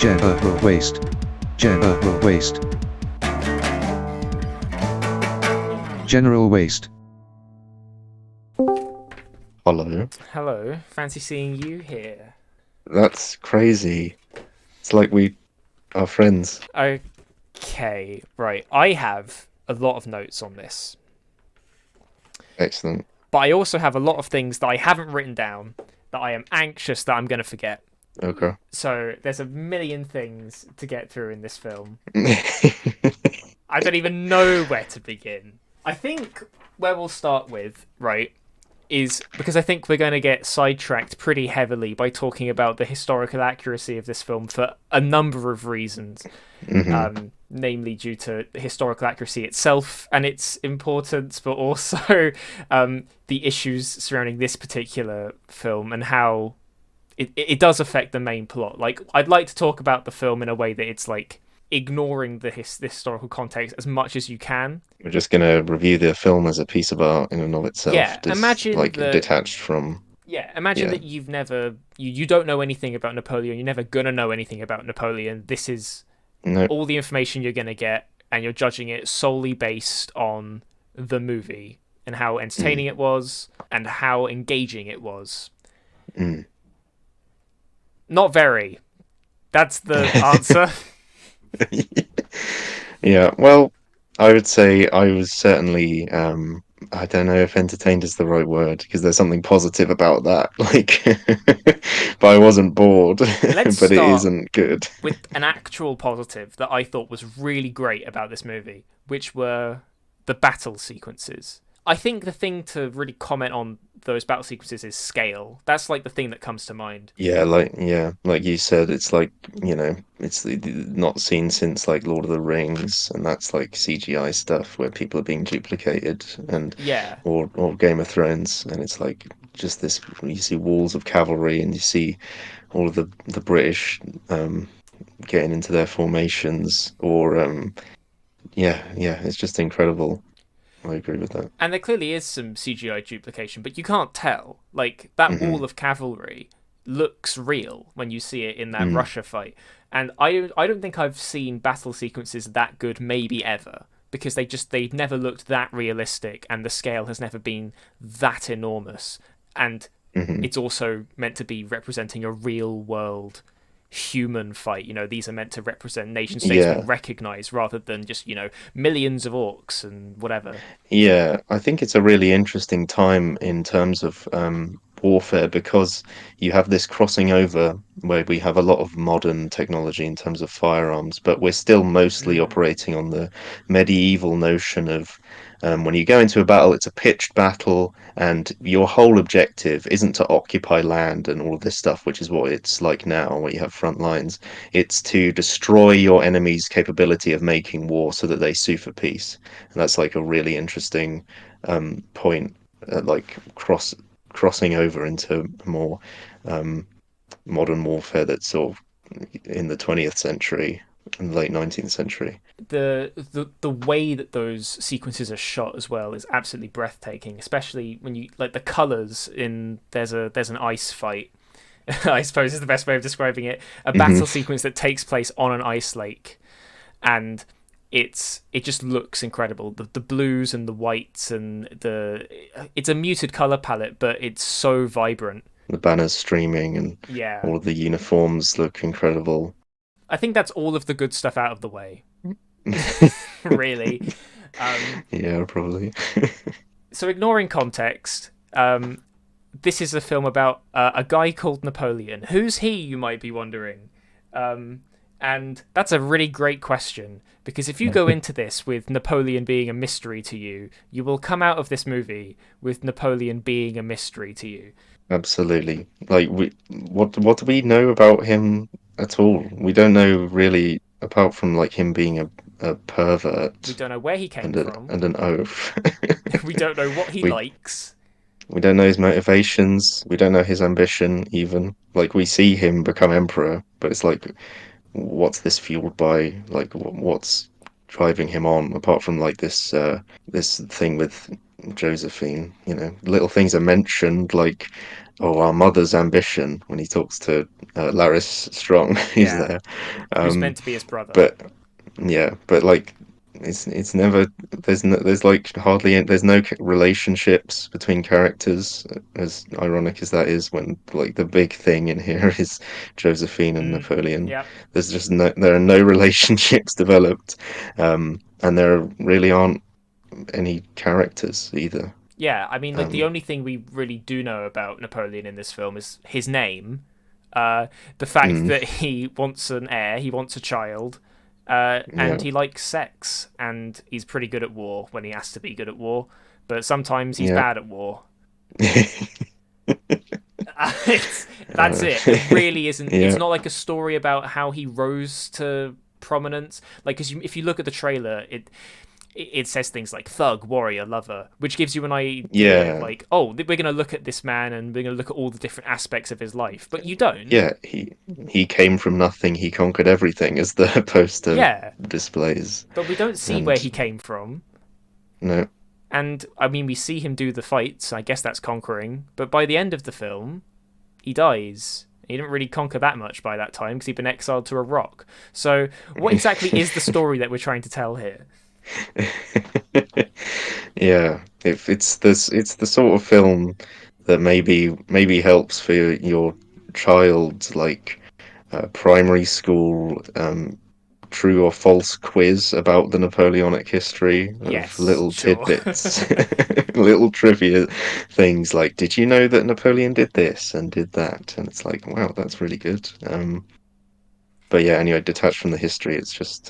General waste. General waste. General waste. Hello. Hello, fancy seeing you here. That's crazy. It's like we are friends. Okay, right. I have a lot of notes on this, Excellent. but I also have a lot of things that I haven't written down that I am anxious that I'm going to forget. Okay. So there's a million things to get through in this film. I don't even know where to begin. I think where we'll start with, right, is because I think we're going to get sidetracked pretty heavily by talking about the historical accuracy of this film for a number of reasons. Namely due to the historical accuracy itself and its importance, but also the issues surrounding this particular film and how it does affect the main plot. Like, I'd like to talk about the film in a way that it's like ignoring the historical context as much as you can. We're just gonna review the film as a piece of art in and of itself, Yeah, just imagine like that. detached from. Imagine Yeah. that you've never you don't know anything about Napoleon. You're never gonna know anything about Napoleon. This is No. all the information you're going to get, and you're judging it solely based on the movie and how entertaining it was and how engaging it was. Mm. Not very. That's the answer. Yeah. Well, I would say I was certainly. I don't know if entertained is the right word because there's something positive about that. Like, but I wasn't bored. Let's But it start isn't good. with an actual positive that I thought was really great about this movie, which were the battle sequences. I think the thing to really comment on those battle sequences is scale. That's like the thing that comes to mind. Like you said, it's like, it's not seen since like Lord of the Rings, and that's like CGI stuff where people are being duplicated, and Yeah, or Game of Thrones, and it's like just this. You see walls of cavalry, and you see all of the British getting into their formations, or yeah, it's just incredible. I agree with that. and there clearly is some CGI duplication, but you can't tell. Like, that wall Hmm. of cavalry looks real when you see it in that Mm. Russia fight. And I don't think I've seen battle sequences that good, maybe ever, because they've never looked that realistic, and the scale has never been that enormous. And Hmm. it's also meant to be representing a real world human fight. These are meant to represent nation states we Yeah. recognize rather than just, millions of orcs and whatever. Yeah, I think it's a really interesting time in terms of warfare because you have this crossing over where we have a lot of modern technology in terms of firearms, but we're still mostly Mm. operating on the medieval notion of when you go into a battle, it's a pitched battle, and your whole objective isn't to occupy land and all of this stuff, which is what it's like now, where you have front lines. It's to destroy your enemy's capability of making war so that they sue for peace. And that's like a really interesting point, like crossing over into more um, modern warfare that's sort of in the 20th century and the late 19th century. The way that those sequences are shot as well is absolutely breathtaking, especially when you like the colors in there's an ice fight. I suppose is the best way of describing it. A Hmm. battle sequence that takes place on an ice lake, and it just looks incredible. The blues and the whites and it's a muted color palette, but it's so vibrant. The banners streaming and Yeah, all of the uniforms look incredible. I think that's all of the good stuff out of the way. Really. Um, Yeah, probably. so ignoring context, this is a film about a guy called Napoleon. Who's he, you might be wondering? Um, and that's a really great question, because if you go into this with Napoleon being a mystery to you, you will come out of this movie with Napoleon being a mystery to you. Absolutely. Like what do we know about him at all? We don't know really apart from like him being a We pervert don't know where he came from. and an oaf. We don't know what he We likes. we don't know his motivations. We don't know his ambition even. Like we see him become emperor, but it's like what's this fueled by? Like what's driving him on apart from like this thing with Josephine, little things are mentioned like oh, our mother's ambition when he talks to Laris Strong, who's Yeah, there. who's Um, meant to be his brother. but yeah, but like it's never there's like hardly there's no relationships between characters, as ironic as that is when like the big thing in here is Josephine and Napoleon. Yeah. There's just there are no relationships developed, and there really aren't any characters either. Yeah, I mean, like the Um, only thing we really do know about Napoleon in this film is his name, the fact mm, that he wants an heir, he wants a child, and yeah, he likes sex, and he's pretty good at war when he has to be good at war, but sometimes he's yeah. bad at war. That's Uh, it. There really isn't. It's yeah, not like a story about how he rose to prominence. Like, cause if you look at the trailer, it says things like thug, warrior, lover, which gives you an idea of yeah. like, oh, we're going to look at this man and we're going to look at all the different aspects of his life. But you don't. Yeah, he came from nothing, he conquered everything, as the poster Yeah, displays. but we don't see where And he came from. no, And I mean, we see him do the fights. I guess that's conquering. But by the end of the film, he dies. He didn't really conquer that much by that time because he'd been exiled to a rock. So, what exactly is the story that we're trying to tell here? yeah, if it's the sort of film that maybe helps for your child's like primary school true or false quiz about the Napoleonic history of Yes, little sure. tidbits, little trivia things like, did you know that Napoleon did this and did that? And it's like, wow, that's really good. But yeah, anyway, detached from the history, it's just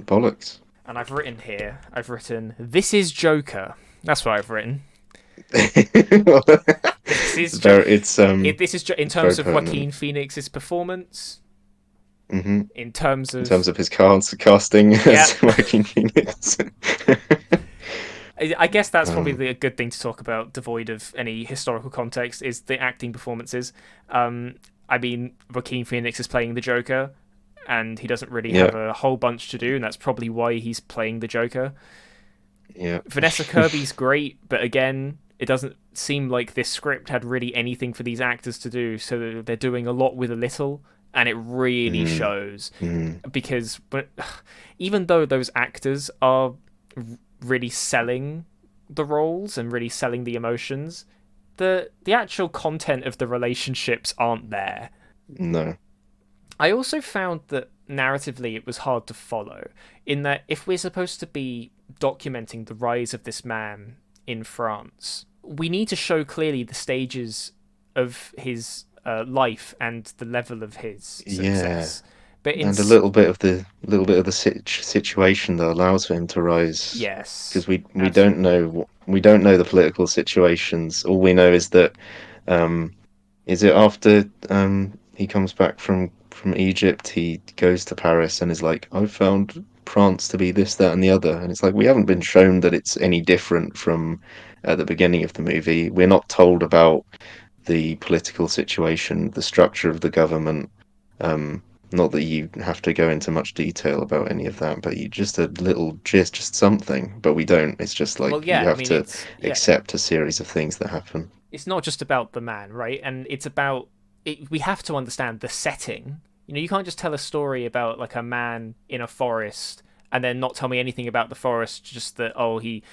bollocks. And I've written, this is Joker. That's what I've written. This is this is in it's very terms of pertinent. Joaquin Phoenix's performance, Hmm. in terms In of terms of his casting yeah. as Joaquin Phoenix. I guess that's probably um, the good thing to talk about, devoid of any historical context, is the acting performances. I mean, Joaquin Phoenix is playing the Joker, and he doesn't really yeah, have a whole bunch to do, and that's probably why he's playing the Joker. yeah. Vanessa Kirby's great, but again, it doesn't seem like this script had really anything for these actors to do, so they're doing a lot with a little, and it really Mm, shows. mm, Because even though those actors are really selling the roles and really selling the emotions, the actual content of the relationships aren't there. no. I also found that narratively it was hard to follow, in that if we're supposed to be documenting the rise of this man in France, we need to show clearly the stages of his life and the level of his Yeah. success. But And a little bit of the situation that allows for him to rise, yes, because we absolutely. don't know we don't know the political situations. All we know is that um, is it after he comes back from Egypt, he goes to Paris and is like, I've found France to be this, that, and the other, and it's like we haven't been shown that it's any different from at the beginning of the movie. We're not told about the political situation, the structure of the government. Um, Not that you have to go into much detail about any of that, but you just a little gist, just something. But we don't. It's just Well, like you yeah, I have mean, to it's yeah, accept a series of things that happen. it's not just about the man, right? And it's about we have to understand the setting. You can't just tell a story about like a man in a forest and then not tell me anything about the forest. Just that he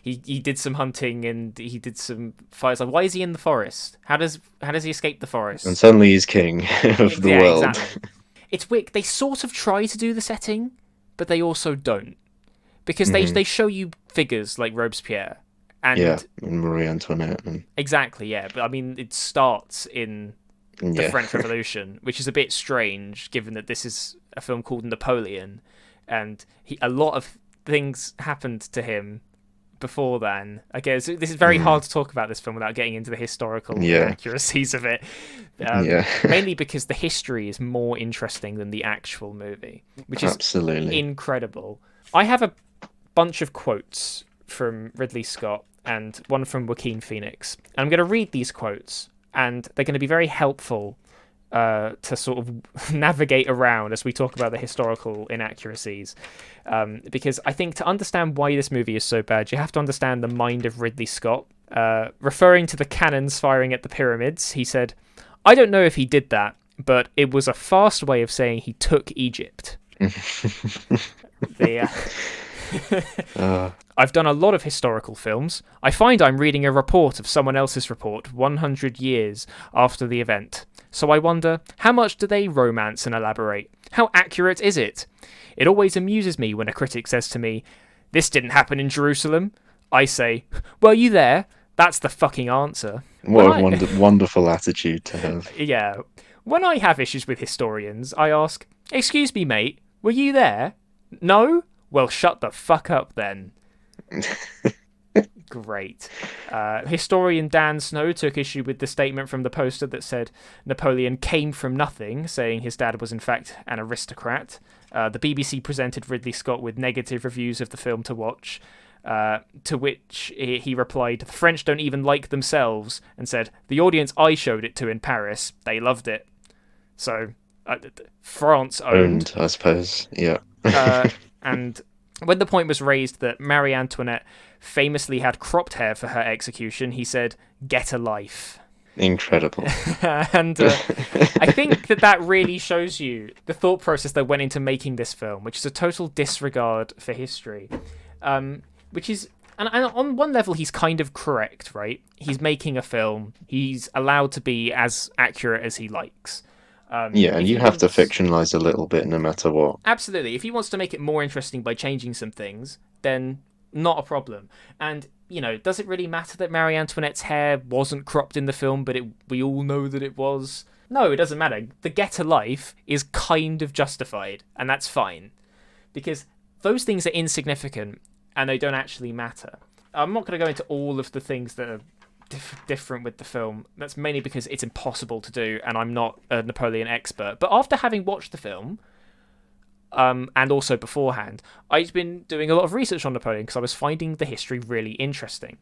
he did some hunting and he did some fires. Like, why is he in the forest? How does he escape the And forest? suddenly he's king of the Yeah, world. exactly. It's weird. They sort of try to do the setting, but they also don't, because they Hmm. they show you figures like Robespierre, Yeah, and and Marie Antoinette, and exactly, yeah. But I mean, it starts in the yeah, French Revolution, which is a bit strange given that this is a film called Napoleon, and a lot of things happened to him before then. Okay, so this is very mm, hard to talk about this film without getting into the historical yeah, inaccuracies of it. yeah, Mainly because the history is more interesting than the actual movie, which is absolutely. incredible. I have a bunch of quotes from Ridley Scott and one from Joaquin Phoenix. And I'm going to read these quotes, and they're going to be very helpful to sort of navigate around as we talk about the historical inaccuracies. Because I think to understand why this movie is so bad, you have to understand the mind of Ridley Scott. Referring to the cannons firing at the pyramids, he said, "I don't know if he did that, but it was a fast way of saying he took Egypt." I've done a lot of historical films. I find I'm reading a report of someone else's report 100 years after the event. So I wonder, how much do they romance and elaborate? How accurate is it? It always amuses me when a critic says to me, "This didn't happen in Jerusalem." I say, "Were you there?" That's the fucking answer. What a wonderful attitude to have. Yeah. When I have issues with historians, I ask, "Excuse me, mate, were you there?" "No?" "Well, shut the fuck up then." Great. Historian Dan Snow took issue with the statement from the poster that said Napoleon came from nothing, saying his dad was in fact an aristocrat. The BBC presented Ridley Scott with negative reviews of the film to watch, to which he replied, "The French don't even like themselves," and said, "The audience I showed it to in Paris, they loved it." So, France owned, I suppose, yeah. And when the point was raised that Marie Antoinette famously had cropped hair for her execution, he said, "Get a life." Incredible. And I think that really shows you the thought process that went into making this film, which is a total disregard for history. Which is, and on one level, he's kind of correct, right? He's making a film. He's allowed to be as accurate as he likes. Yeah, and you have to fictionalize a little bit no matter what. Absolutely. If he wants to make it more interesting by changing some things, then not a problem. And, does it really matter that Marie Antoinette's hair wasn't cropped in the film, but we all know that it was? No, it doesn't matter. The get a life is kind of justified, and that's fine. Because those things are insignificant, and they don't actually matter. I'm not going to go into all of the things that are different with the film. That's mainly because it's impossible to do, and I'm not a Napoleon expert. But after having watched the film, and also beforehand, I've been doing a lot of research on Napoleon because I was finding the history really interesting.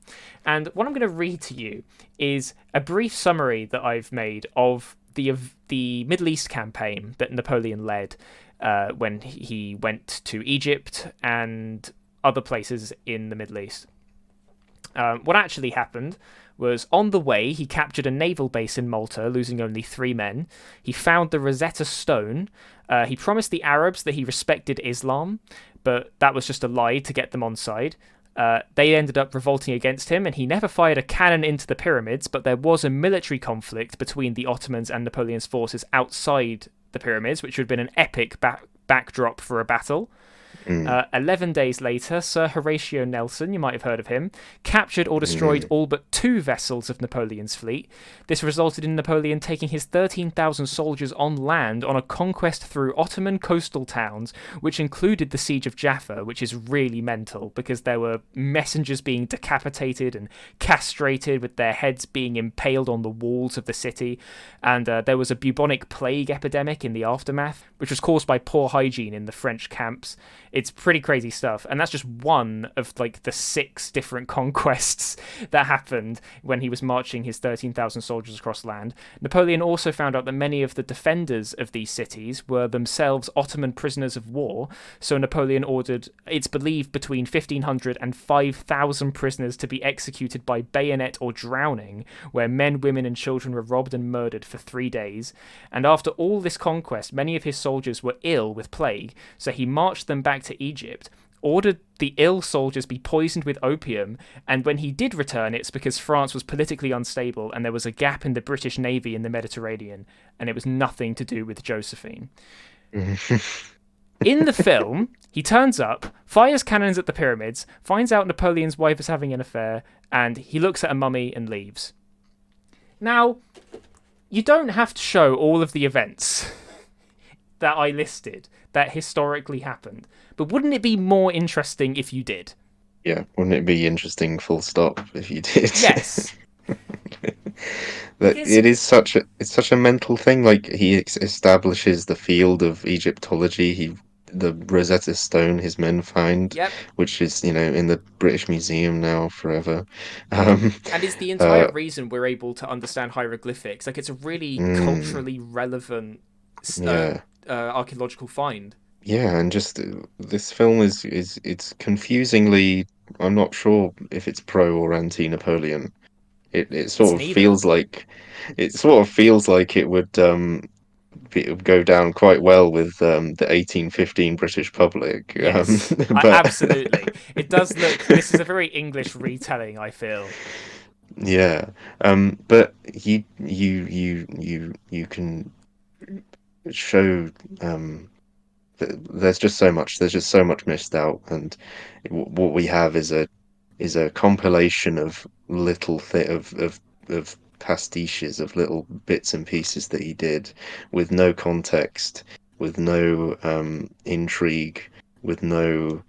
And what I'm going to read to you is a brief summary that I've made of the Middle East campaign that Napoleon led when he went to Egypt and other places in the Middle East. What actually happened was, on the way, he captured a naval base in Malta, losing only 3 men. He found the Rosetta Stone. He promised the Arabs that he respected Islam, but that was just a lie to get them on side. They ended up revolting against him, and he never fired a cannon into the pyramids, but there was a military conflict between the Ottomans and Napoleon's forces outside the pyramids, which would have been an epic backdrop for a battle. 11 days later, Sir Horatio Nelson, you might have heard of him, captured or destroyed all but 2 vessels of Napoleon's fleet. This resulted in Napoleon taking his 13,000 soldiers on land on a conquest through Ottoman coastal towns, which included the siege of Jaffa, which is really mental because there were messengers being decapitated and castrated with their heads being impaled on the walls of the city, and there was a bubonic plague epidemic in the aftermath, which was caused by poor hygiene in the French camps. It's pretty crazy stuff, and that's just one of the 6 different conquests that happened when he was marching his 13,000 soldiers across land. Napoleon also found out that many of the defenders of these cities were themselves Ottoman prisoners of war, so Napoleon ordered, it's believed, between 1,500 and 5,000 prisoners to be executed by bayonet or drowning, where men, women, and children were robbed and murdered for 3 days. And after all this conquest, many of his soldiers were ill with plague, so he marched them back to Egypt, ordered the ill soldiers be poisoned with opium, and when he did return, it's because France was politically unstable and there was a gap in the British Navy in the Mediterranean, and it was nothing to do with Josephine. In the film, he turns up, fires cannons at the pyramids, finds out Napoleon's wife is having an affair, and he looks at a mummy and leaves. Now, you don't have to show all of the events that I listed that historically happened, but wouldn't it be more interesting if you did? Yeah, wouldn't it be interesting, full stop, if you did? Yes. It's such a mental thing. He establishes the field of Egyptology. He the Rosetta Stone his men find, Yep. which is, in the British Museum now forever. Um, And is the entire uh, reason we're able to understand hieroglyphics. Like, it's a really mm, culturally relevant yeah, archaeological find. yeah, and just this film is it's confusingly. I'm not sure if it's pro or anti-Napoleon. It It's sort of neither. feels like it would go down quite well with the 1815 British public. Yes, But absolutely. It does look. This is a very English retelling, I feel. yeah, but you can show there's just so much missed out, and what we have is a compilation of little of pastiches of little bits and pieces that he did with no context, with no intrigue, with no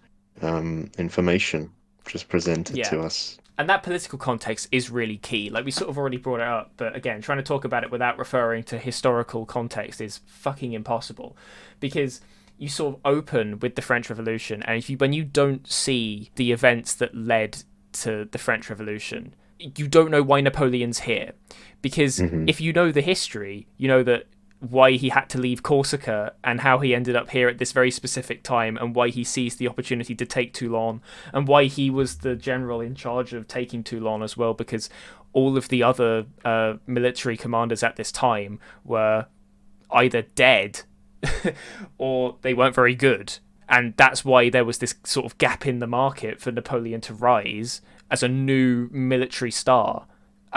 information just presented Yeah. to us. And that political context is really key. Like, we sort of already brought it up, but again, trying to talk about it without referring to historical context is fucking impossible, because you sort of open with the French Revolution, and when you don't see the events that led to the French Revolution, you don't know why Napoleon's here. Because Hmm. if you know the history, you know that why he had to leave Corsica and how he ended up here at this very specific time, and why he seized the opportunity to take Toulon, and why he was the general in charge of taking Toulon as well, because all of the other military commanders at this time were either dead or they weren't very good. And that's why there was this sort of gap in the market for Napoleon to rise as a new military star.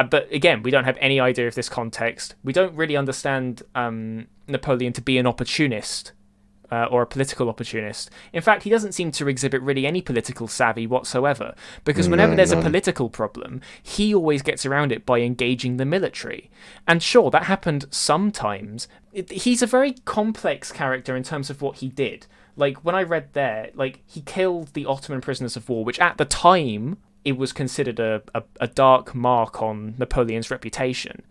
But again, we don't have any idea of this context. We don't really understand Napoleon to be an opportunist or a political opportunist. In fact, he doesn't seem to exhibit really any political savvy whatsoever, because whenever No, there's a none. political problem, he always gets around it by engaging the military. And sure, that happened sometimes. He's a very complex character in terms of what he did. Like, when I read there, like, he killed the Ottoman prisoners of war, which at the time it was considered a dark mark on Napoleon's reputation.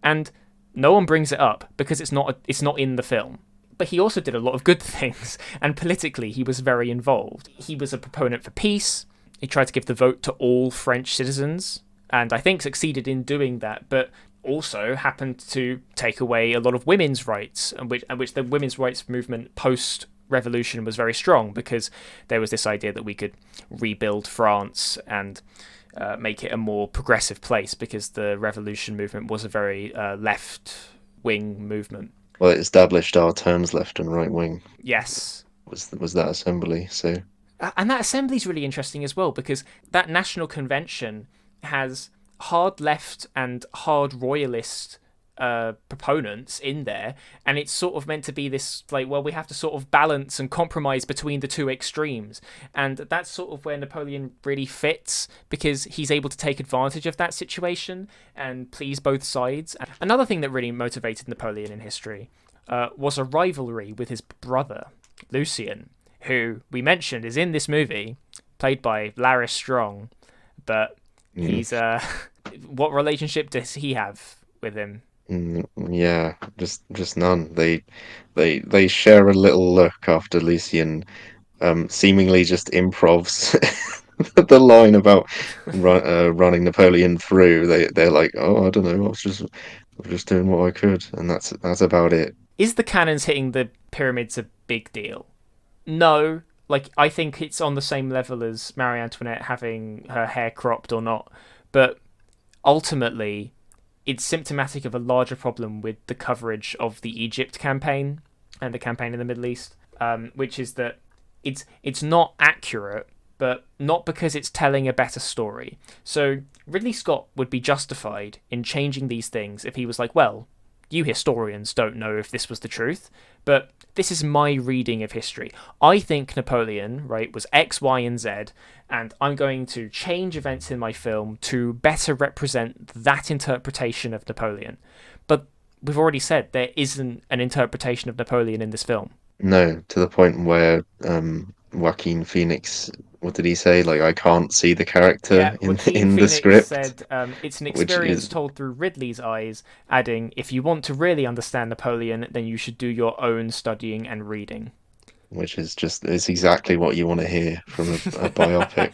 And no one brings it up because it's not in the film. But he also did a lot of good things, and politically he was very involved. He was a proponent for peace. He tried to give the vote to all French citizens, and I think succeeded in doing that, but also happened to take away a lot of women's rights, and which the women's rights movement post revolution was very strong, because there was this idea that we could rebuild France and make it a more progressive place, because the revolution movement was a very left wing movement. Well, it established our terms left and right wing Yes. was that assembly. So And that assembly is really interesting as well, because that national convention has hard left and hard royalist proponents in there, and it's sort of meant to be this, like, well, we have to sort of balance and compromise between the two extremes, and that's sort of where Napoleon really fits, because he's able to take advantage of that situation and please both sides. Another thing that really motivated Napoleon in history was a rivalry with his brother Lucien, who we mentioned is in this movie, played by Larry Strong, but mm, he's what relationship does he have with him? yeah, just none. They share a little look after Lucian seemingly just improvs the line about running Napoleon through. They're like, oh, I don't know, I was just doing what I could, and that's about it. Is the cannons hitting the pyramids a big deal? No. Like, I think it's on the same level as Marie Antoinette having her hair cropped or not, but ultimately it's symptomatic of a larger problem with the coverage of the Egypt campaign and the campaign in the Middle East, which is that it's not accurate, but not because it's telling a better story. So Ridley Scott would be justified in changing these things if he was like, well, you historians don't know if this was the truth, but this is my reading of history. I think Napoleon, right, was X, Y, and Z, and I'm going to change events in my film to better represent that interpretation of Napoleon. But we've already said there isn't an interpretation of Napoleon in this film. No, to the point where Joaquin Phoenix, what did he say? Like, I can't see the Yeah, character in Joaquin in the Phoenix script, said it's an which experience is told through Ridley's eyes, adding, if you want to really understand Napoleon, then you should do your own studying and reading. which is just it's exactly what you want to hear from a biopic.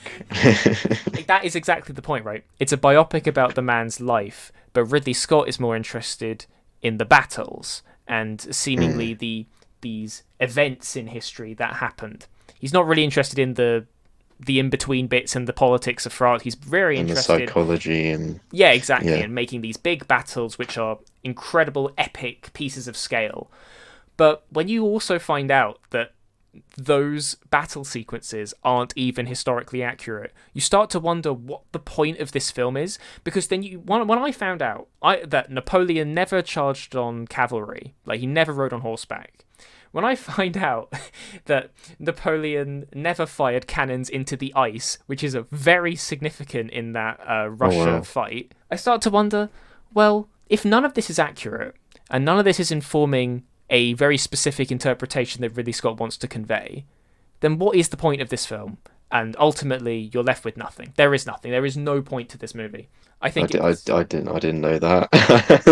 That is exactly the point, right? It's a biopic about the man's life, but Ridley Scott is more interested in the battles and seemingly these events in history that happened. He's not really interested in the in-between bits and the politics of France. He's very And the interested, psychology and yeah, exactly, yeah. and making these big battles, which are incredible, epic pieces of scale. But when you also find out that those battle sequences aren't even historically accurate, you start to wonder what the point of this film is. Because then when I found out that Napoleon never charged on cavalry, like he never rode on horseback, when I find out that Napoleon never fired cannons into the ice, which is a very significant in that Russia fight, I start to wonder, well, if none of this is accurate and none of this is informing a very specific interpretation that Ridley Scott wants to convey, then what is the point of this film? And ultimately, you're left with nothing. There is nothing. There is no point to this movie. I think I didn't know that.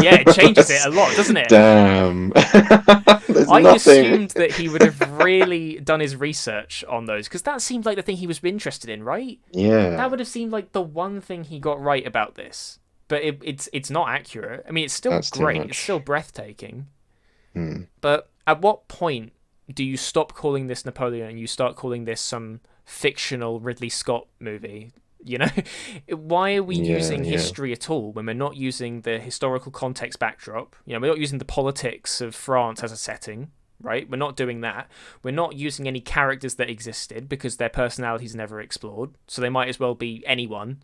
Yeah, it changes it a lot, doesn't it? Damn. There's I nothing. assumed that he would have really done his research on those, because that seemed like the thing he was interested in, right? Yeah. That would have seemed like the one thing he got right about this. But it's not accurate. I mean, it's still That's too great. much. It's still breathtaking. Hmm. But at what point do you stop calling this Napoleon and you start calling this some fictional Ridley Scott movie? You know, why are we using history at all when we're not using the historical context backdrop? You know, we're not using the politics of France as a setting, right? We're not doing that. We're not using any characters that existed because their personalities never explored, so they might as well be anyone.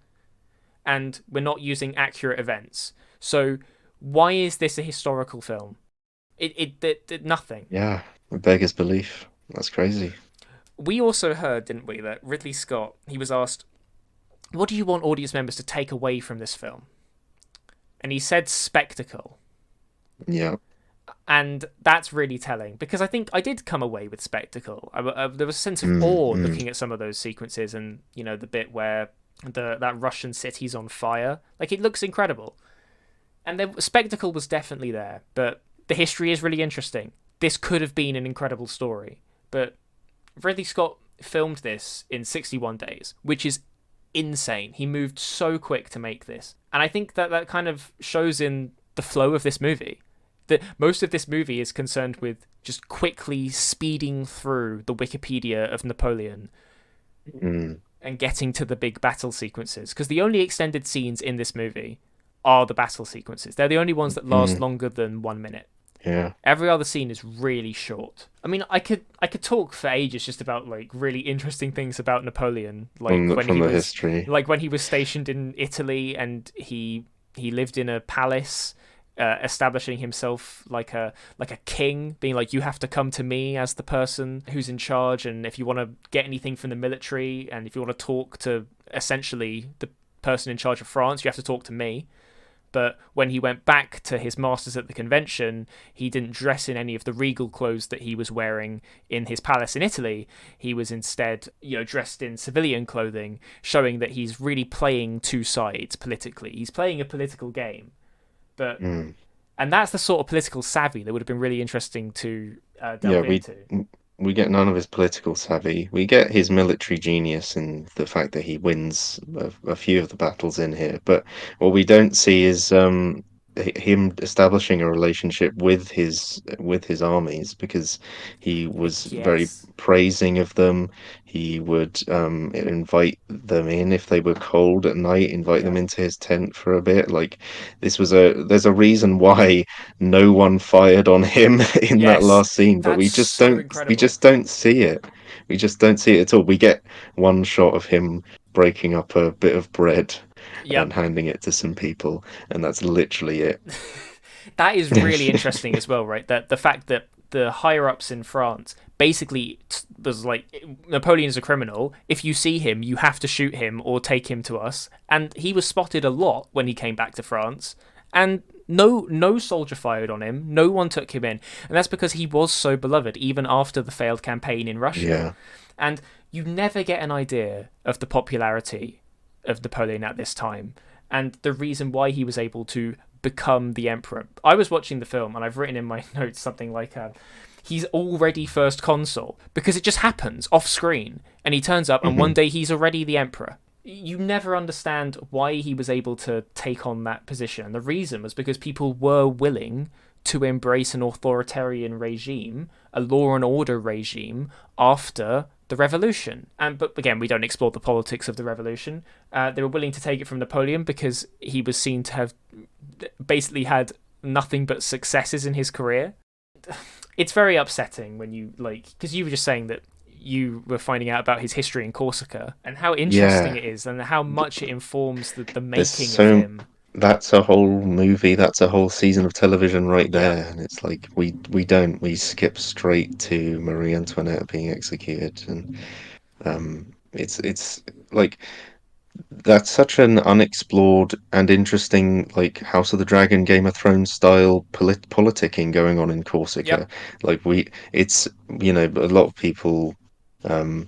And we're not using accurate events. So why is this a historical film? It nothing. Yeah. It beggars belief. That's crazy. We also heard, didn't we, that Ridley Scott, he was asked, what do you want audience members to take away from this film? And he said spectacle. Yeah. And that's really telling, because I think I did come away with spectacle. There was a sense of awe looking at some of those sequences, and you know, the bit where that Russian city's on fire. Like, it looks incredible. And the spectacle was definitely there, but the history is really interesting. This could have been an incredible story, but Ridley Scott filmed this in 61 days, which is insane. He moved so quick to make this. And I think that kind of shows in the flow of this movie. That most of this movie is concerned with just quickly speeding through the Wikipedia of Napoleon and getting to the big battle sequences. Because the only extended scenes in this movie are the battle sequences. They're the only ones that last longer than 1 minute. Yeah. Every other scene is really short. I mean, I could talk for ages just about like really interesting things about Napoleon, like From the history. like when he was stationed in Italy and he lived in a palace, establishing himself like a king, being like, you have to come to me as the person who's in charge, and if you want to get anything from the military and if you want to talk to essentially the person in charge of France, you have to talk to me. But when he went back to his masters at the convention, he didn't dress in any of the regal clothes that he was wearing in his palace in Italy. He was instead, you know, dressed in civilian clothing, showing that he's really playing two sides politically. He's playing a political game. But and that's the sort of political savvy that would have been really interesting to delve into. We get none of his political savvy. We get his military genius and the fact that he wins a few of the battles in here. But what we don't see is him establishing a relationship with his armies, because he was very Yes. praising of them. He would invite them in if they were cold at night, invite them into his tent for a bit. Like, there's a reason why no one fired on him in that Yes. last scene, but That's so incredible. we just don't see it. We just don't see it at all. We get one shot of him breaking up a bit of bread and Yep. handing it to some people, and that's literally it. That is really interesting as well, right? That the fact that the higher ups in France basically was like, Napoleon is a criminal. If you see him, you have to shoot him or take him to us. And he was spotted a lot when he came back to France, and no soldier fired on him. No one took him in, and that's because he was so beloved even after the failed campaign in Russia. Yeah. And you never get an idea of the popularity of Napoleon at this time, and the reason why he was able to become the emperor. I was watching the film, and I've written in my notes something like, he's already first consul, because it just happens off screen, and he turns up, and one day he's already the emperor. You never understand why he was able to take on that position, and the reason was because people were willing to embrace an authoritarian regime, a law and order regime, after the revolution. But again, we don't explore the politics of the revolution. They were willing to take it from Napoleon because he was seen to have basically had nothing but successes in his career. It's very upsetting when you, like, because you were just saying that you were finding out about his history in Corsica and how interesting it is and how much it informs the making of him. That's a whole movie, that's a whole season of television right there. And it's like we skip straight to Marie Antoinette being executed, and it's like that's such an unexplored and interesting, like, House of the Dragon, Game of Thrones style politicking going on in Corsica. Like it's, you know, a lot of people, um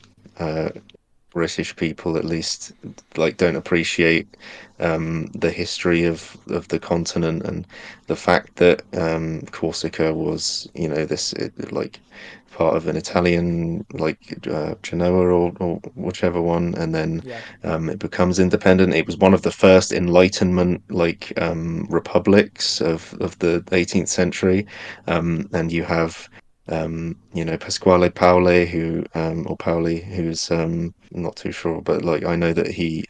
British people at least, like, don't appreciate the history of the continent, and the fact that Corsica was, you know, like part of an Italian, like, Genoa, or whichever one, and then it becomes independent. It was one of the first Enlightenment, like, republics of the 18th century, and you have you know, Pasquale Paoli, or Paoli, who's not too sure, but, like, I know that he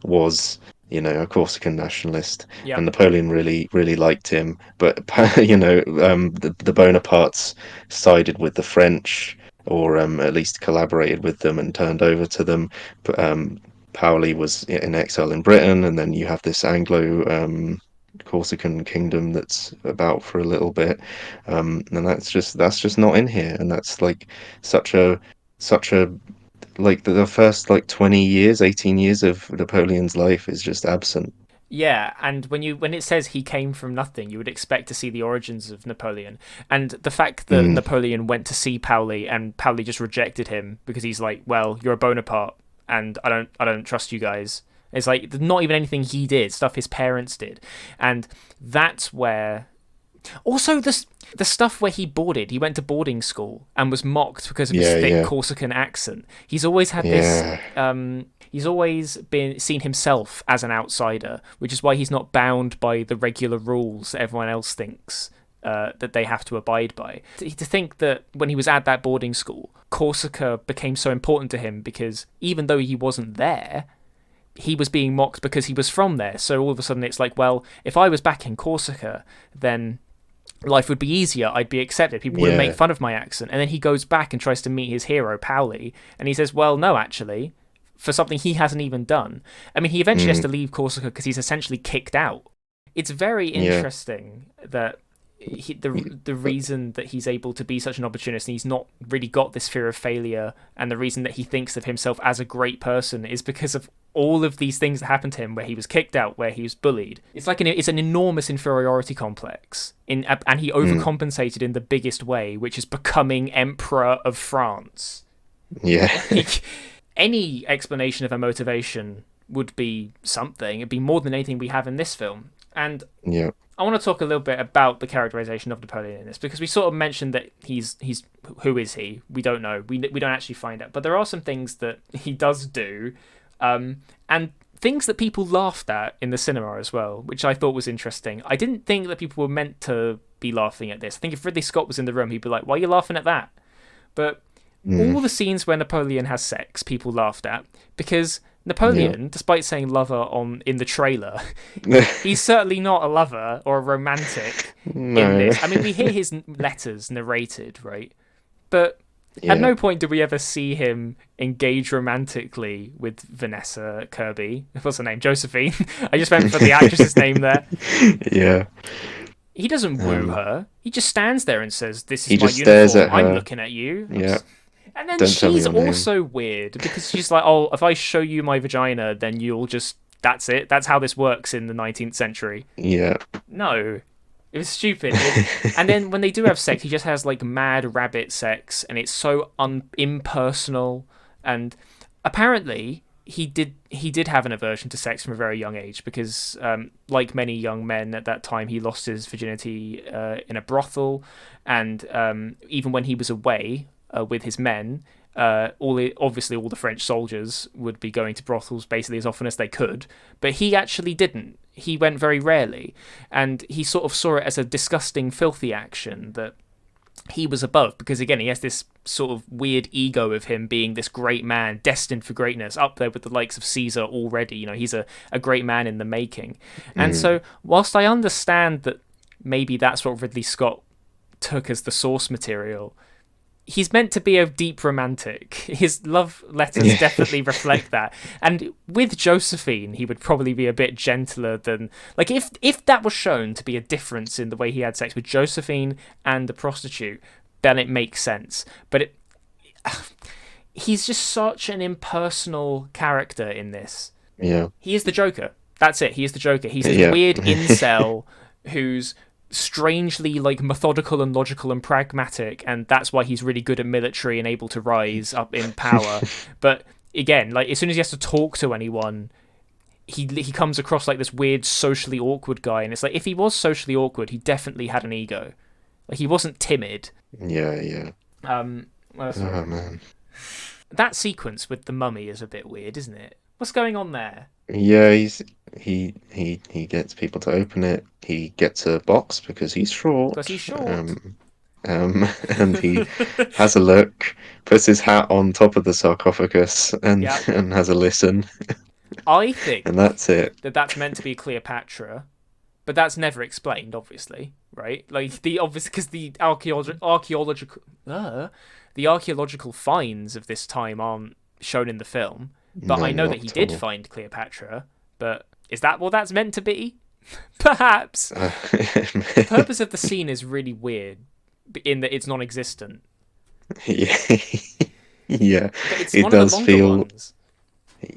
was, you know, a Corsican nationalist, and Napoleon really liked him. But you know, the Bonapartes sided with the French, or at least collaborated with them and turned over to them. Paoli was in exile in Britain, and then you have this Anglo Corsican kingdom that's about for a little bit, and that's just not in here, and that's like such a like the first, like, 20 years, 18 years of Napoleon's life is just absent. Yeah, and when it says he came from nothing, you would expect to see the origins of Napoleon, and the fact that Napoleon went to see Paoli and Paoli just rejected him because he's like, well, you're a Bonaparte, and I don't trust you guys. It's like not even anything he did, stuff his parents did, and that's where. Also, the stuff where he went to boarding school and was mocked because of his thick Corsican accent. He's always had this. He's always been seen himself as an outsider, which is why he's not bound by the regular rules that everyone else thinks that they have to abide by. To think that when he was at that boarding school, Corsica became so important to him because even though he wasn't there, he was being mocked because he was from there. So all of a sudden it's like, well, if I was back in Corsica, then life would be easier. I'd be accepted. People wouldn't make fun of my accent. And then he goes back and tries to meet his hero, Paoli, and he says, well, no, actually, for something he hasn't even done. I mean, he eventually has to leave Corsica because he's essentially kicked out. It's very interesting that the reason that he's able to be such an opportunist and he's not really got this fear of failure, and the reason that he thinks of himself as a great person is because of all of these things that happened to him, where he was kicked out, where he was bullied. It's like it's an enormous inferiority complex, and he overcompensated in the biggest way, which is becoming Emperor of France. Like, any explanation of a motivation would be something. It'd be more than anything we have in this film. And I want to talk a little bit about the characterization of Napoleon in this, because we sort of mentioned that he's who is he? We don't know. We don't actually find out. But there are some things that he does do, and things that people laughed at in the cinema as well, which I thought was interesting. I didn't think that people were meant to be laughing at this. I think if Ridley Scott was in the room, he'd be like, why are you laughing at that? But all the scenes where Napoleon has sex, people laughed at, because Napoleon, despite saying lover in the trailer, he's certainly not a lover or a romantic in this. I mean, we hear his letters narrated, right? But at no point do we ever see him engage romantically with Vanessa Kirby. What's her name? Joséphine. I just went for the actress's name there. He doesn't woo her. He just stands there and says, this is my uniform. I'm looking at you. And then she's also weird because she's like, oh, if I show you my vagina, then you'll just, that's it. That's how this works in the 19th century. No, it was stupid. And then when they do have sex, he just has like mad rabbit sex, and it's so impersonal. And apparently he did have an aversion to sex from a very young age because, like many young men at that time, he lost his virginity in a brothel, and even when he was away with his men, obviously all the French soldiers would be going to brothels basically as often as they could, but he actually didn't. He went very rarely, and he sort of saw it as a disgusting, filthy action that he was above, because again he has this sort of weird ego of him being this great man destined for greatness, up there with the likes of Caesar already. He's a great man in the making. And so whilst I understand that maybe that's what Ridley Scott took as the source material, he's meant to be a deep romantic. His love letters definitely reflect that. And with Joséphine, he would probably be a bit gentler than... Like, if that was shown to be a difference in the way he had sex with Joséphine and the prostitute, then it makes sense. But he's just such an impersonal character in this. Yeah. He is the Joker. That's it. He is the Joker. He's this weird incel who's strangely like methodical and logical and pragmatic, and that's why he's really good at military and able to rise up in power. But again, like as soon as he has to talk to anyone, he comes across like this weird socially awkward guy, and it's like if he was socially awkward, he definitely had an ego. Like he wasn't timid. Yeah. Oh man. That sequence with the mummy is a bit weird, isn't it? What's going on there? Yeah, he gets people to open it. He gets a box because he's short. Because he's short. And he has a look, puts his hat on top of the sarcophagus, and has a listen. I think, and that's it. That's meant to be Cleopatra, but that's never explained, obviously, right? Like because the archaeological finds of this time aren't shown in the film. But I know that he did find Cleopatra, but is that what that's meant to be? Perhaps. The purpose of the scene is really weird, in that it's non-existent. Yeah. But it's one of the longer ones.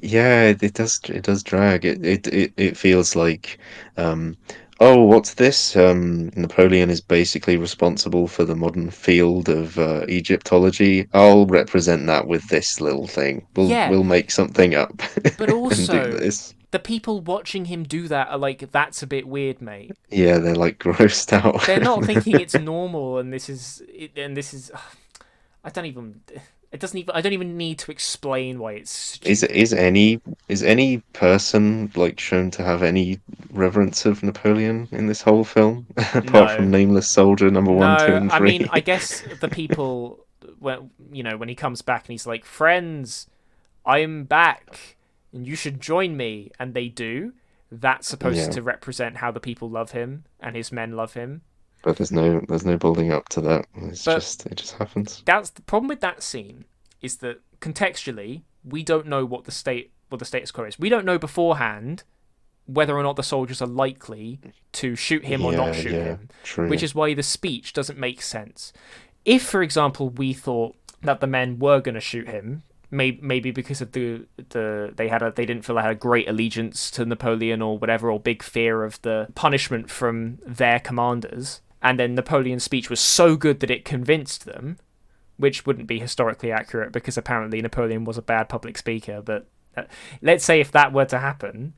Yeah, it does drag. It feels like, oh, what's this? Napoleon is basically responsible for the modern field of Egyptology. I'll represent that with this little thing. We'll make something up. But also, and do this. The people watching him do that are like, that's a bit weird, mate. Yeah, they're like grossed out. They're not thinking it's normal, and this is. I don't even need to explain why it's stupid. Is any person like shown to have any reverence of Napoleon in this whole film, apart from Nameless Soldier number 1, 2, and 3? I mean, I guess the people when he comes back and he's like, "Friends, I'm back, and you should join me," and they do. That's supposed to represent how the people love him and his men love him. But there's no building up to that. It just happens. That's the problem with that scene, is that contextually we don't know what the status quo is. We don't know beforehand whether or not the soldiers are likely to shoot him or not shoot him. True. Which is why the speech doesn't make sense. If, for example, we thought that the men were going to shoot him, maybe because of they didn't feel they had a great allegiance to Napoleon or whatever, or big fear of the punishment from their commanders, and then Napoleon's speech was so good that it convinced them, which wouldn't be historically accurate because apparently Napoleon was a bad public speaker, but let's say if that were to happen,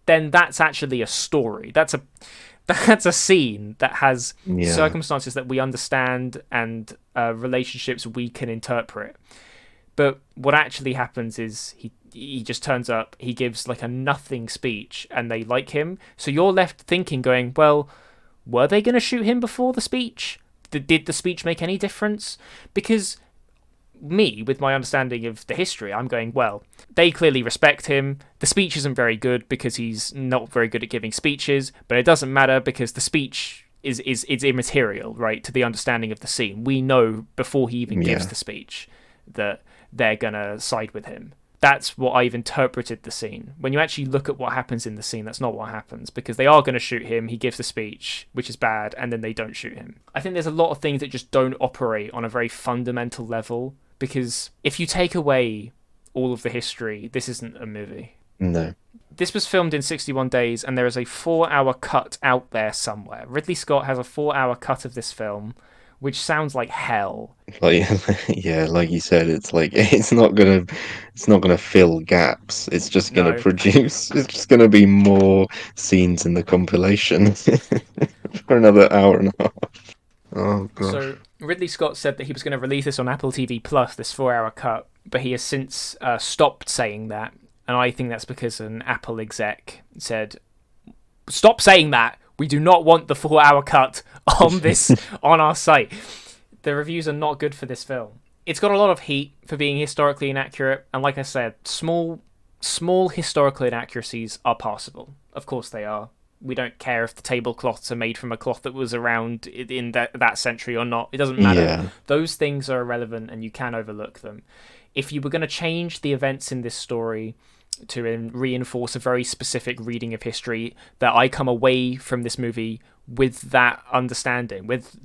then that's actually a story. That's a scene that has circumstances that we understand and relationships we can interpret. But what actually happens is he just turns up, he gives like a nothing speech, and they like him. So you're left thinking, going, well, were they going to shoot him before the speech? Did the speech make any difference? Because me, with my understanding of the history, I'm going, well, they clearly respect him. The speech isn't very good because he's not very good at giving speeches, but it doesn't matter because the speech is immaterial, right, to the understanding of the scene. We know before he even gives the speech that they're going to side with him. That's what I've interpreted the scene. When you actually look at what happens in the scene, that's not what happens, because they are going to shoot him, he gives the speech, which is bad, and then they don't shoot him. I think there's a lot of things that just don't operate on a very fundamental level, because if you take away all of the history, this isn't a movie. No. This was filmed in 61 days, and there is a 4-hour cut out there somewhere. Ridley Scott has a 4-hour cut of this film, which sounds like hell. Like yeah, like you said, it's like it's not gonna fill gaps. It's just gonna No. produce. It's just gonna be more scenes in the compilation for another hour and a half. Oh gosh. So Ridley Scott said that he was going to release this on Apple TV Plus, this 4-hour cut, but he has since stopped saying that, and I think that's because an Apple exec said, "Stop saying that. We do not want the 4-hour cut on this on our site." The reviews are not good for this film. It's got a lot of heat for being historically inaccurate, and like I said, small historical inaccuracies are passable. Of course they are. We don't care if the tablecloths are made from a cloth that was around in that century or not. It doesn't matter. Yeah. Those things are irrelevant and you can overlook them. If you were going to change the events in this story to reinforce a very specific reading of history, that I come away from this movie with that understanding, with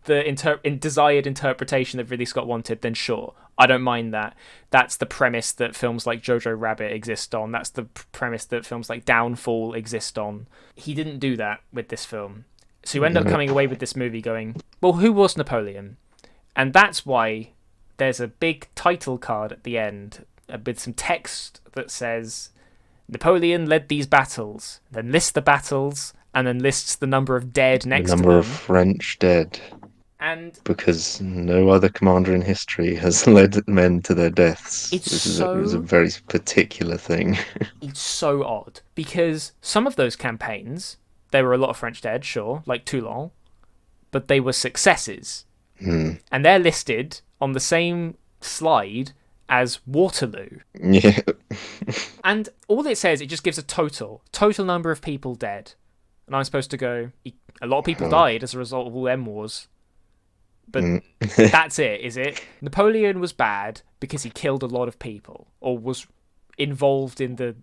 the desired interpretation that Ridley Scott wanted, then sure, I don't mind that. That's the premise that films like Jojo Rabbit exist on. That's the premise that films like Downfall exist on. He didn't do that with this film. So you end up coming away with this movie going, well, who was Napoleon? And that's why there's a big title card at the end with some text that says, Napoleon led these battles, then lists the battles, and then lists the number of dead next to them. The number of French dead. And because no other commander in history has led men to their deaths. It was a very particular thing. It's so odd, because some of those campaigns, there were a lot of French dead, sure, like Toulon, but they were successes. And they're listed on the same slide as Waterloo. Yeah. And all it says, it just gives a total number of people dead. And I'm supposed to go, a lot of people died as a result of all them wars. But that's it, is it? Napoleon was bad because he killed a lot of people, or was involved in the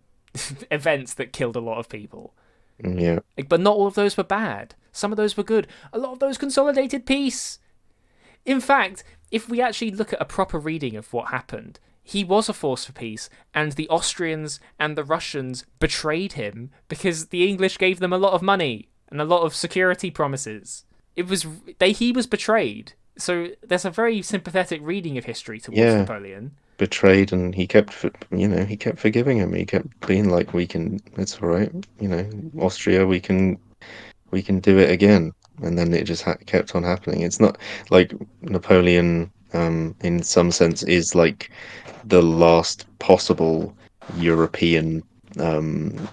events that killed a lot of people. Yeah. But not all of those were bad. Some of those were good. A lot of those consolidated peace. In fact, if we actually look at a proper reading of what happened, he was a force for peace, and the Austrians and the Russians betrayed him because the English gave them a lot of money and a lot of security promises. He was betrayed. So there's a very sympathetic reading of history towards Napoleon. Betrayed, and he kept forgiving him. He kept being like, it's all right, Austria, we can do it again. And then it just kept on happening. It's not like Napoleon, in some sense, is like the last possible European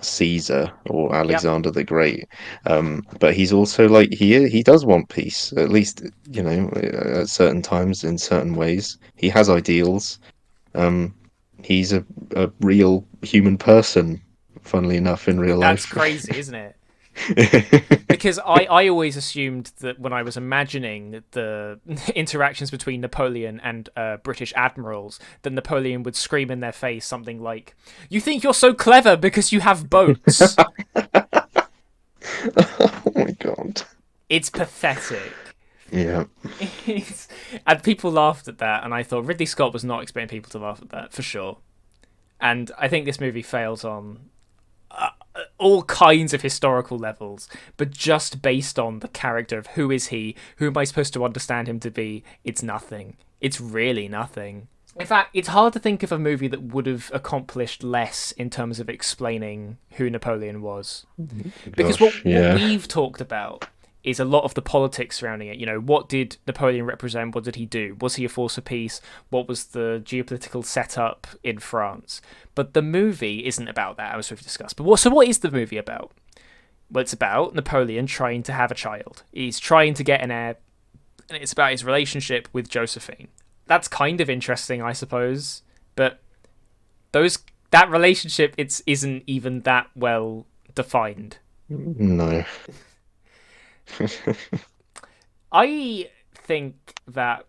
Caesar or Alexander the Great, but he's also like he does want peace, at least at certain times, in certain ways. He has ideals. He's a real human person, funnily enough, in real life. That's crazy, isn't it? Because I always assumed that when I was imagining the interactions between Napoleon and British admirals, that Napoleon would scream in their face something like, "You think you're so clever because you have boats." Oh my god. It's pathetic. Yeah. And people laughed at that, and I thought Ridley Scott was not expecting people to laugh at that, for sure. And I think this movie fails on all kinds of historical levels, but just based on the character of who is he, who am I supposed to understand him to be, it's nothing. It's really nothing. In fact, it's hard to think of a movie that would have accomplished less in terms of explaining who Napoleon was. Because what we've talked about is a lot of the politics surrounding it. What did Napoleon represent? What did he do? Was he a force of peace? What was the geopolitical setup in France? But the movie isn't about that, as we've discussed. But what is the movie about? Well, it's about Napoleon trying to have a child. He's trying to get an heir, and it's about his relationship with Joséphine. That's kind of interesting, I suppose. But that relationship isn't even that well defined. No. I think that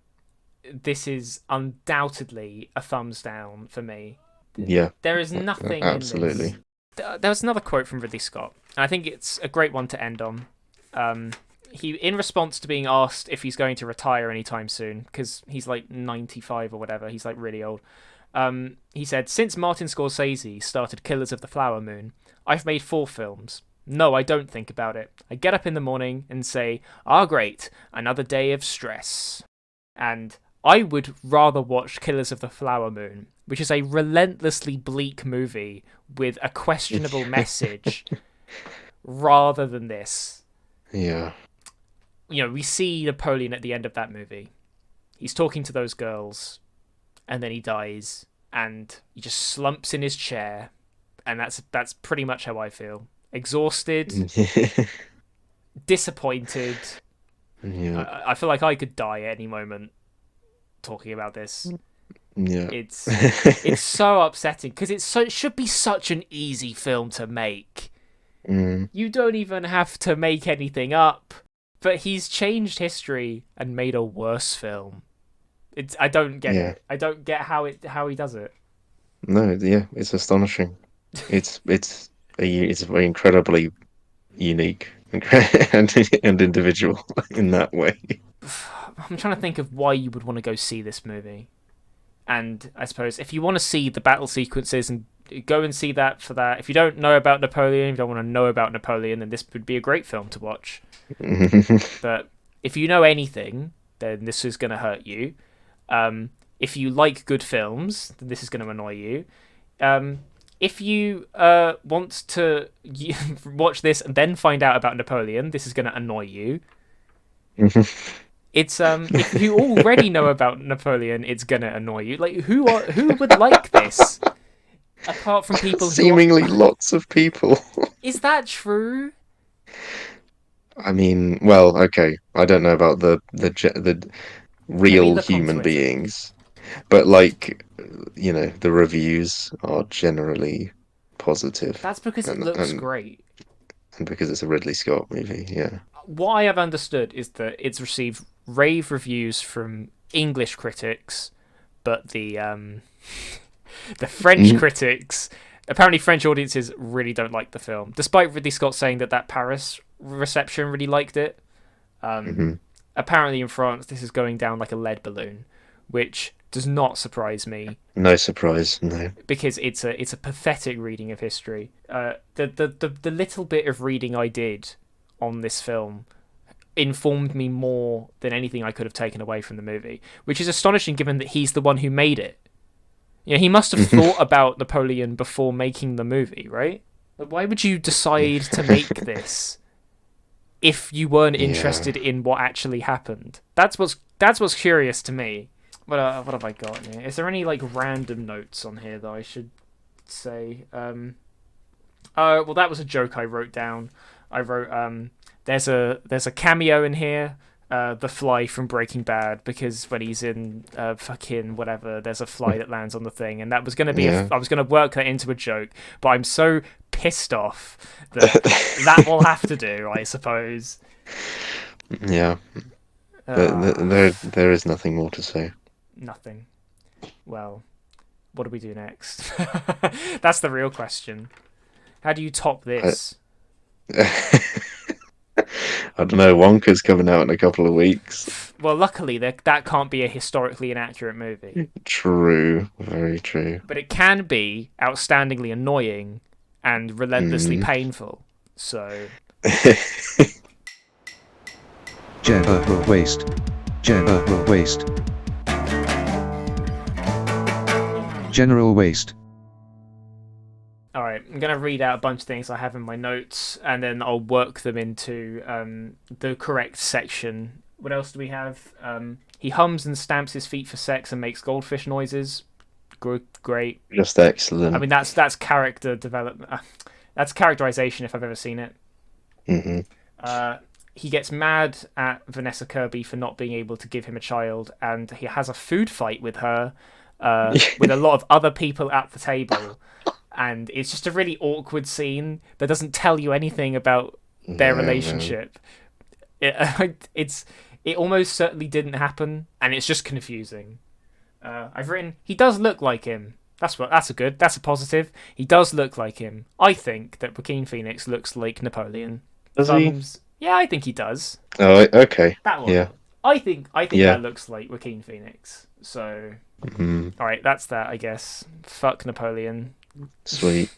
this is undoubtedly a thumbs down for me. Yeah. There is nothing absolutely. in this. There was another quote from Ridley Scott, and I think it's a great one to end on. He, in response to being asked if he's going to retire anytime soon, because he's like 95 or whatever, he's like really old, he said, "Since Martin Scorsese started Killers of the Flower Moon, I've made 4 films. No, I don't think about it. I get up in the morning and say, ah, great, another day of stress. And I would rather watch Killers of the Flower Moon, which is a relentlessly bleak movie with a questionable message, rather than this. Yeah. We see Napoleon at the end of that movie. He's talking to those girls, and then he dies, and he just slumps in his chair, and that's pretty much how I feel. Exhausted, disappointed. Yeah. I feel like I could die at any moment talking about this. Yeah. It's so upsetting because it should be such an easy film to make. You don't even have to make anything up, but he's changed history and made a worse film. I don't get it. I don't get how he does it. No, yeah, it's astonishing. It's very incredibly unique and individual in that way. I'm trying to think of why you would want to go see this movie. And I suppose if you want to see the battle sequences and go and see that for that. If you don't know about Napoleon, if you don't want to know about Napoleon, then this would be a great film to watch. But if you know anything, then this is going to hurt you. If you like good films, then this is going to annoy you. If you want to watch this and then find out about Napoleon, this is going to annoy you. It's if you already know about Napoleon, it's gonna annoy you. Like who would like this? Apart from people seemingly lots of people. Is that true? I mean, well, okay. I don't know about the real human beings, but like, the reviews are generally positive. That's because it looks great. And because it's a Ridley Scott movie, yeah. What I have understood is that it's received rave reviews from English critics, but the French critics, apparently French audiences really don't like the film, despite Ridley Scott saying that Paris reception really liked it. Apparently in France this is going down like a lead balloon, which does not surprise me. No surprise, no. Because it's a pathetic reading of history. The little bit of reading I did on this film informed me more than anything I could have taken away from the movie, which is astonishing given that he's the one who made it. He must have thought about Napoleon before making the movie, right? But why would you decide to make this if you weren't interested in what actually happened? That's what's curious to me. What have I got here? Is there any like random notes on here that I should say? Well, that was a joke I wrote down. I wrote there's a cameo in here, the fly from Breaking Bad, because when he's in fucking whatever, there's a fly that lands on the thing, and that was gonna be I was gonna work that into a joke, but I'm so pissed off that that will have to do, I suppose. Yeah, there is nothing more to say. Nothing. Well, what do we do next? That's the real question. How do you top this? I don't know. Wonka's coming out in a couple of weeks. Well, luckily, that can't be a historically inaccurate movie. True. Very true. But it can be outstandingly annoying and relentlessly painful. So... General waste. General waste. General waste. Alright, I'm going to read out a bunch of things I have in my notes, and then I'll work them into the correct section. What else do we have? He hums and stamps his feet for sex and makes goldfish noises. Great. Just excellent. I mean, that's character development. That's characterization if I've ever seen it. He gets mad at Vanessa Kirby for not being able to give him a child, and he has a food fight with her, with a lot of other people at the table. And it's just a really awkward scene that doesn't tell you anything about their relationship. It almost certainly didn't happen, and it's just confusing. I've written, he does look like him. That's a positive. He does look like him. I think that Joaquin Phoenix looks like Napoleon. Does he? Yeah, I think he does. Oh, okay. That one. Yeah. I think that looks like Joaquin Phoenix. So, all right, that's that. I guess. Fuck Napoleon. Sweet.